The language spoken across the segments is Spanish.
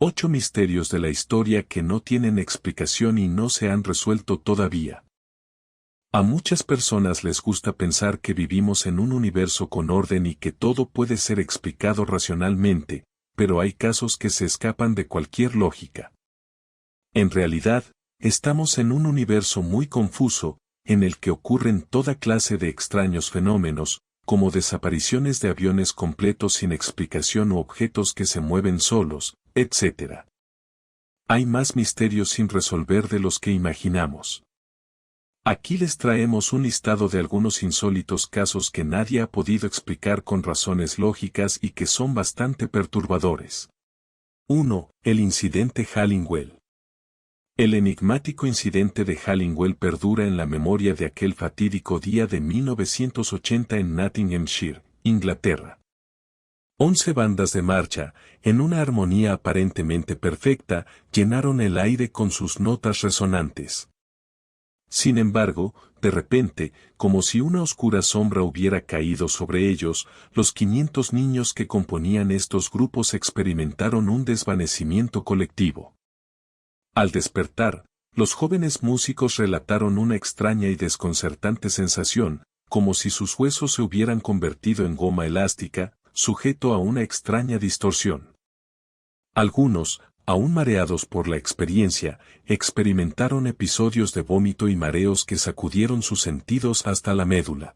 8 misterios de la historia que no tienen explicación y no se han resuelto todavía. A muchas personas les gusta pensar que vivimos en un universo con orden y que todo puede ser explicado racionalmente, pero hay casos que se escapan de cualquier lógica. En realidad, estamos en un universo muy confuso, en el que ocurren toda clase de extraños fenómenos, como desapariciones de aviones completos sin explicación u objetos que se mueven solos, etc. Hay más misterios sin resolver de los que imaginamos. Aquí les traemos un listado de algunos insólitos casos que nadie ha podido explicar con razones lógicas y que son bastante perturbadores. 1. El incidente Halliwell. El enigmático incidente de Halliwell perdura en la memoria de aquel fatídico día de 1980 en Nottinghamshire, Inglaterra. 11 bandas de marcha, en una armonía aparentemente perfecta, llenaron el aire con sus notas resonantes. Sin embargo, de repente, como si una oscura sombra hubiera caído sobre ellos, los 500 niños que componían estos grupos experimentaron un desvanecimiento colectivo. Al despertar, los jóvenes músicos relataron una extraña y desconcertante sensación, como si sus huesos se hubieran convertido en goma elástica, sujeto a una extraña distorsión. Algunos, aún mareados por la experiencia, experimentaron episodios de vómito y mareos que sacudieron sus sentidos hasta la médula.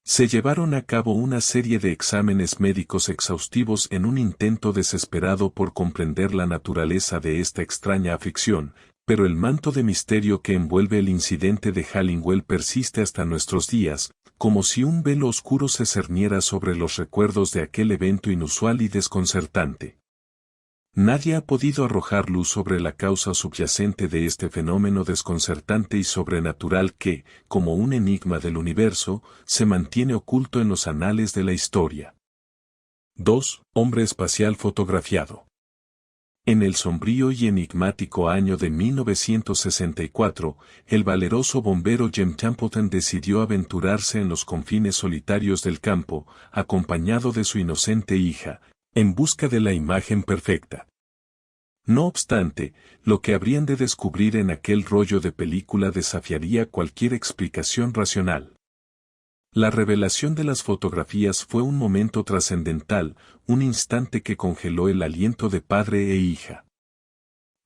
Se llevaron a cabo una serie de exámenes médicos exhaustivos en un intento desesperado por comprender la naturaleza de esta extraña aflicción, pero el manto de misterio que envuelve el incidente de Halliwell persiste hasta nuestros días, como si un velo oscuro se cerniera sobre los recuerdos de aquel evento inusual y desconcertante. Nadie ha podido arrojar luz sobre la causa subyacente de este fenómeno desconcertante y sobrenatural que, como un enigma del universo, se mantiene oculto en los anales de la historia. 2. Hombre espacial fotografiado. En el sombrío y enigmático año de 1964, el valeroso bombero Jem Templeton decidió aventurarse en los confines solitarios del campo, acompañado de su inocente hija, en busca de la imagen perfecta. No obstante, lo que habrían de descubrir en aquel rollo de película desafiaría cualquier explicación racional. La revelación de las fotografías fue un momento trascendental, un instante que congeló el aliento de padre e hija.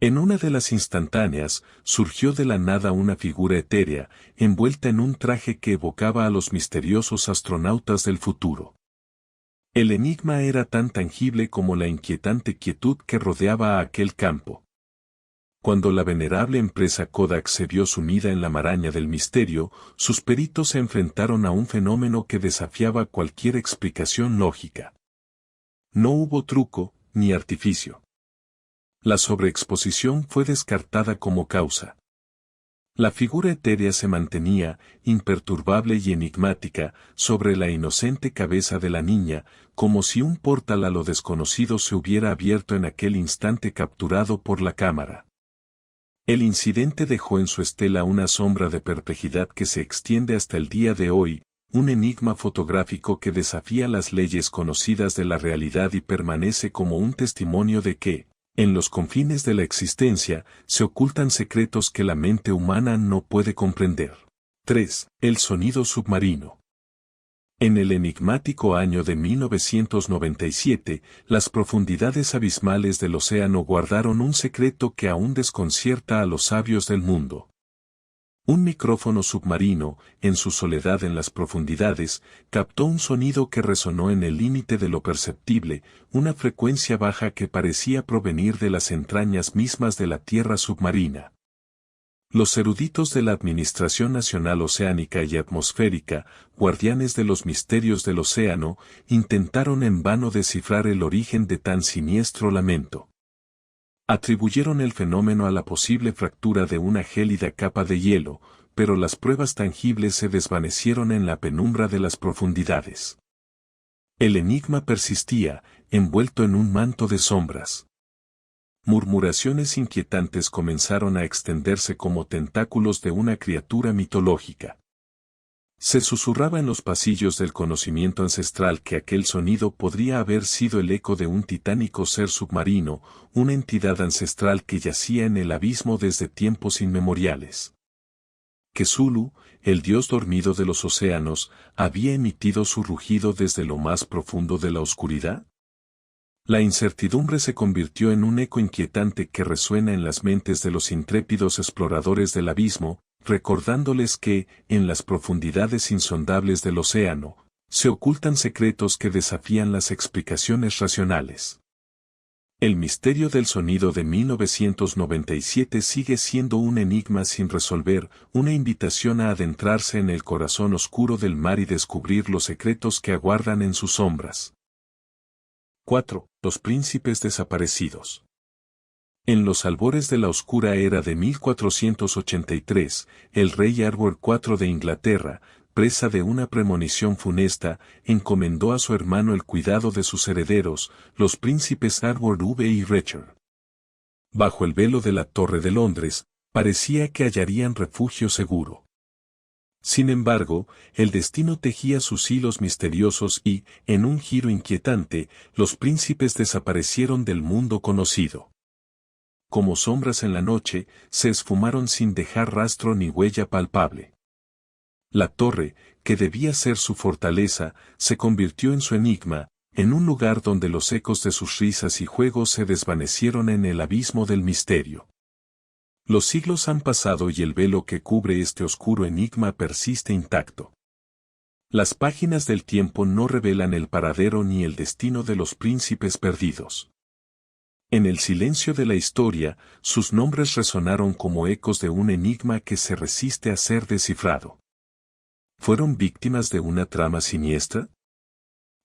En una de las instantáneas, surgió de la nada una figura etérea, envuelta en un traje que evocaba a los misteriosos astronautas del futuro. El enigma era tan tangible como la inquietante quietud que rodeaba a aquel campo. Cuando la venerable empresa Kodak se vio sumida en la maraña del misterio, sus peritos se enfrentaron a un fenómeno que desafiaba cualquier explicación lógica. No hubo truco, ni artificio. La sobreexposición fue descartada como causa. La figura etérea se mantenía, imperturbable y enigmática, sobre la inocente cabeza de la niña, como si un portal a lo desconocido se hubiera abierto en aquel instante capturado por la cámara. El incidente dejó en su estela una sombra de perplejidad que se extiende hasta el día de hoy, un enigma fotográfico que desafía las leyes conocidas de la realidad y permanece como un testimonio de que, en los confines de la existencia, se ocultan secretos que la mente humana no puede comprender. 3. El sonido submarino. En el enigmático año de 1997, las profundidades abismales del océano guardaron un secreto que aún desconcierta a los sabios del mundo. Un micrófono submarino, en su soledad en las profundidades, captó un sonido que resonó en el límite de lo perceptible, una frecuencia baja que parecía provenir de las entrañas mismas de la tierra submarina. Los eruditos de la Administración Nacional Oceánica y Atmosférica, guardianes de los misterios del océano, intentaron en vano descifrar el origen de tan siniestro lamento. Atribuyeron el fenómeno a la posible fractura de una gélida capa de hielo, pero las pruebas tangibles se desvanecieron en la penumbra de las profundidades. El enigma persistía, envuelto en un manto de sombras. Murmuraciones inquietantes comenzaron a extenderse como tentáculos de una criatura mitológica. Se susurraba en los pasillos del conocimiento ancestral que aquel sonido podría haber sido el eco de un titánico ser submarino, una entidad ancestral que yacía en el abismo desde tiempos inmemoriales. Que Zulu, el dios dormido de los océanos, había emitido su rugido desde lo más profundo de la oscuridad. La incertidumbre se convirtió en un eco inquietante que resuena en las mentes de los intrépidos exploradores del abismo, recordándoles que, en las profundidades insondables del océano, se ocultan secretos que desafían las explicaciones racionales. El misterio del sonido de 1997 sigue siendo un enigma sin resolver, una invitación a adentrarse en el corazón oscuro del mar y descubrir los secretos que aguardan en sus sombras. 4. Los príncipes desaparecidos. En los albores de la oscura era de 1483, el rey Arthur IV de Inglaterra, presa de una premonición funesta, encomendó a su hermano el cuidado de sus herederos, los príncipes Edward V y Richard. Bajo el velo de la Torre de Londres, parecía que hallarían refugio seguro. Sin embargo, el destino tejía sus hilos misteriosos y, en un giro inquietante, los príncipes desaparecieron del mundo conocido. Como sombras en la noche, se esfumaron sin dejar rastro ni huella palpable. La torre, que debía ser su fortaleza, se convirtió en su enigma, en un lugar donde los ecos de sus risas y juegos se desvanecieron en el abismo del misterio. Los siglos han pasado y el velo que cubre este oscuro enigma persiste intacto. Las páginas del tiempo no revelan el paradero ni el destino de los príncipes perdidos. En el silencio de la historia, sus nombres resonaron como ecos de un enigma que se resiste a ser descifrado. ¿Fueron víctimas de una trama siniestra?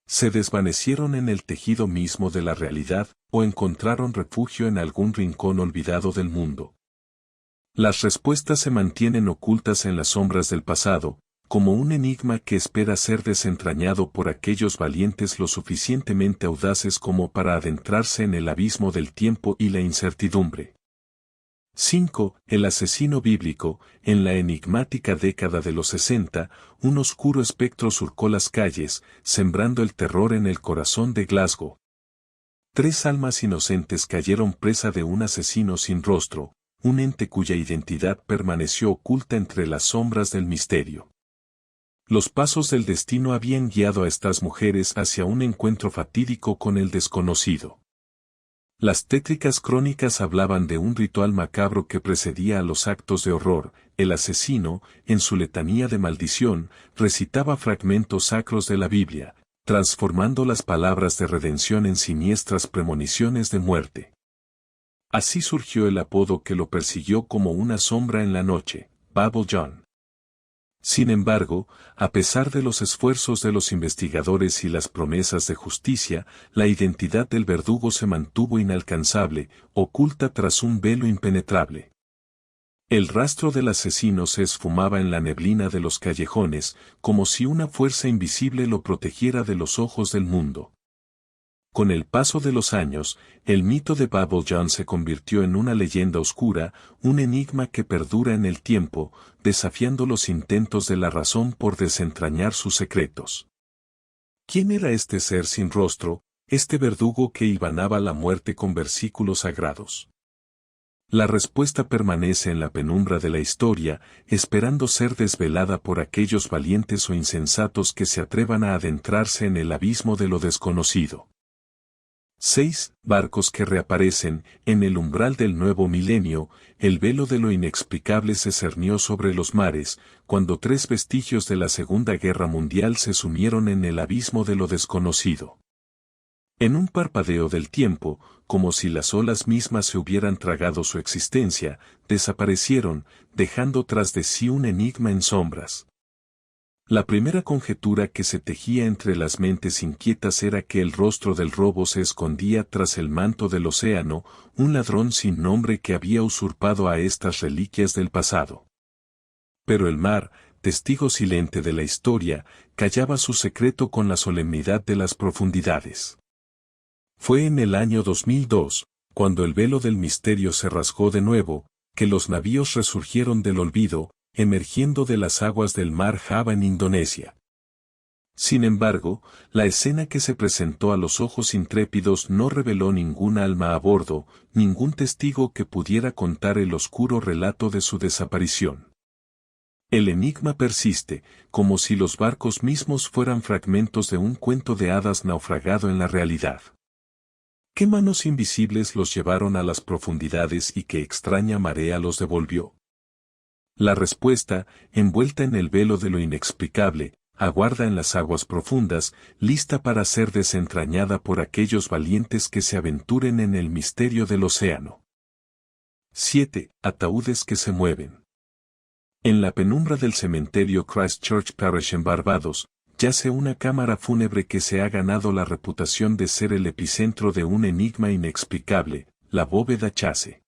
¿Se desvanecieron en el tejido mismo de la realidad o encontraron refugio en algún rincón olvidado del mundo? Las respuestas se mantienen ocultas en las sombras del pasado, como un enigma que espera ser desentrañado por aquellos valientes lo suficientemente audaces como para adentrarse en el abismo del tiempo y la incertidumbre. 5. El asesino bíblico. En la enigmática década de los 60, un oscuro espectro surcó las calles, sembrando el terror en el corazón de Glasgow. 3 almas inocentes cayeron presa de un asesino sin rostro, un ente cuya identidad permaneció oculta entre las sombras del misterio. Los pasos del destino habían guiado a estas mujeres hacia un encuentro fatídico con el desconocido. Las tétricas crónicas hablaban de un ritual macabro que precedía a los actos de horror. El asesino, en su letanía de maldición, recitaba fragmentos sacros de la Biblia, transformando las palabras de redención en siniestras premoniciones de muerte. Así surgió el apodo que lo persiguió como una sombra en la noche, Babel John. Sin embargo, a pesar de los esfuerzos de los investigadores y las promesas de justicia, la identidad del verdugo se mantuvo inalcanzable, oculta tras un velo impenetrable. El rastro del asesino se esfumaba en la neblina de los callejones, como si una fuerza invisible lo protegiera de los ojos del mundo. Con el paso de los años, el mito de Babel John se convirtió en una leyenda oscura, un enigma que perdura en el tiempo, desafiando los intentos de la razón por desentrañar sus secretos. ¿Quién era este ser sin rostro, este verdugo que hilvanaba la muerte con versículos sagrados? La respuesta permanece en la penumbra de la historia, esperando ser desvelada por aquellos valientes o insensatos que se atrevan a adentrarse en el abismo de lo desconocido. 6. Barcos que reaparecen. En el umbral del nuevo milenio, el velo de lo inexplicable se cernió sobre los mares, cuando 3 vestigios de la Segunda Guerra Mundial se sumieron en el abismo de lo desconocido. En un parpadeo del tiempo, como si las olas mismas se hubieran tragado su existencia, desaparecieron, dejando tras de sí un enigma en sombras. La primera conjetura que se tejía entre las mentes inquietas era que el rostro del robo se escondía tras el manto del océano, un ladrón sin nombre que había usurpado a estas reliquias del pasado. Pero el mar, testigo silente de la historia, callaba su secreto con la solemnidad de las profundidades. Fue en el año 2002, cuando el velo del misterio se rasgó de nuevo, que los navíos resurgieron del olvido, emergiendo de las aguas del mar Java en Indonesia. Sin embargo, la escena que se presentó a los ojos intrépidos no reveló ningún alma a bordo, ningún testigo que pudiera contar el oscuro relato de su desaparición. El enigma persiste, como si los barcos mismos fueran fragmentos de un cuento de hadas naufragado en la realidad. ¿Qué manos invisibles los llevaron a las profundidades y qué extraña marea los devolvió? La respuesta, envuelta en el velo de lo inexplicable, aguarda en las aguas profundas, lista para ser desentrañada por aquellos valientes que se aventuren en el misterio del océano. 7. Ataúdes que se mueven. En la penumbra del cementerio Christchurch Parish en Barbados, yace una cámara fúnebre que se ha ganado la reputación de ser el epicentro de un enigma inexplicable, la bóveda Chase.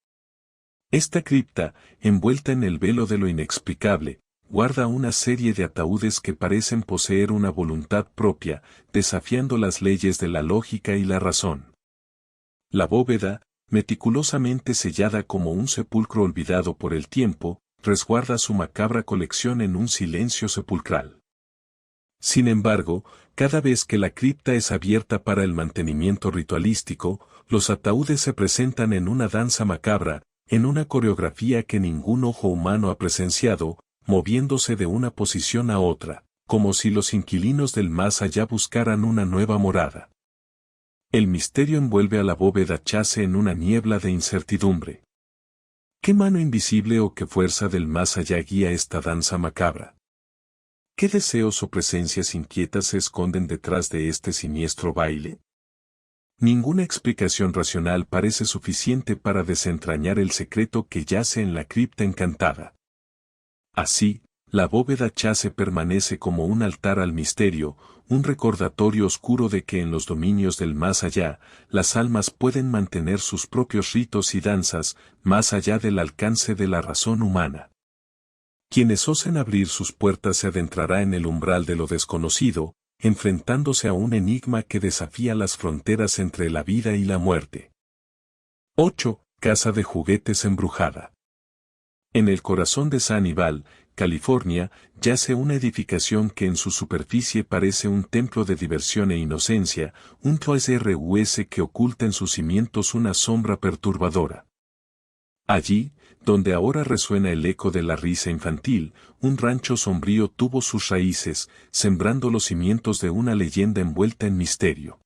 Esta cripta, envuelta en el velo de lo inexplicable, guarda una serie de ataúdes que parecen poseer una voluntad propia, desafiando las leyes de la lógica y la razón. La bóveda, meticulosamente sellada como un sepulcro olvidado por el tiempo, resguarda su macabra colección en un silencio sepulcral. Sin embargo, cada vez que la cripta es abierta para el mantenimiento ritualístico, los ataúdes se presentan en una danza macabra, en una coreografía que ningún ojo humano ha presenciado, moviéndose de una posición a otra, como si los inquilinos del más allá buscaran una nueva morada. El misterio envuelve a la bóveda Chase en una niebla de incertidumbre. ¿Qué mano invisible o qué fuerza del más allá guía esta danza macabra? ¿Qué deseos o presencias inquietas se esconden detrás de este siniestro baile? Ninguna explicación racional parece suficiente para desentrañar el secreto que yace en la cripta encantada. Así, la bóveda Chase permanece como un altar al misterio, un recordatorio oscuro de que en los dominios del más allá, las almas pueden mantener sus propios ritos y danzas, más allá del alcance de la razón humana. Quienes osen abrir sus puertas se adentrará en el umbral de lo desconocido, enfrentándose a un enigma que desafía las fronteras entre la vida y la muerte. 8. Casa de juguetes embrujada. En el corazón de Sanibel, California, yace una edificación que en su superficie parece un templo de diversión e inocencia, un Toys R Us que oculta en sus cimientos una sombra perturbadora. Allí, donde ahora resuena el eco de la risa infantil, un rancho sombrío tuvo sus raíces, sembrando los cimientos de una leyenda envuelta en misterio.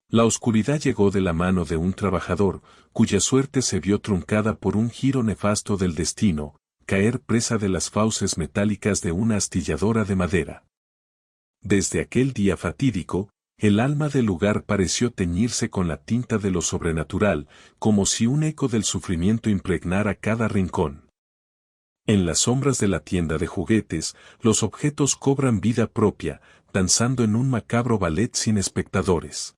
La oscuridad llegó de la mano de un trabajador, cuya suerte se vio truncada por un giro nefasto del destino, caer presa de las fauces metálicas de una astilladora de madera. Desde aquel día fatídico, el alma del lugar pareció teñirse con la tinta de lo sobrenatural, como si un eco del sufrimiento impregnara cada rincón. En las sombras de la tienda de juguetes, los objetos cobran vida propia, danzando en un macabro ballet sin espectadores.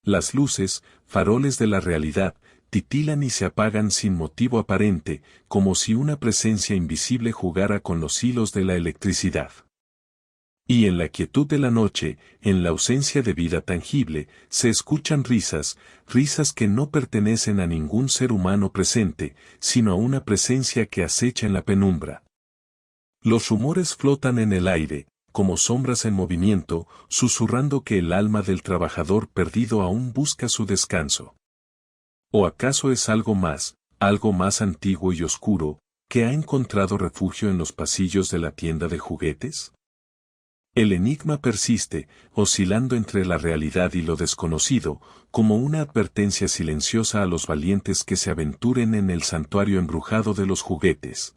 Las luces, faroles de la realidad, titilan y se apagan sin motivo aparente, como si una presencia invisible jugara con los hilos de la electricidad. Y en la quietud de la noche, en la ausencia de vida tangible, se escuchan risas, risas que no pertenecen a ningún ser humano presente, sino a una presencia que acecha en la penumbra. Los rumores flotan en el aire, como sombras en movimiento, susurrando que el alma del trabajador perdido aún busca su descanso. ¿O acaso es algo más antiguo y oscuro, que ha encontrado refugio en los pasillos de la tienda de juguetes? El enigma persiste, oscilando entre la realidad y lo desconocido, como una advertencia silenciosa a los valientes que se aventuren en el santuario embrujado de los juguetes.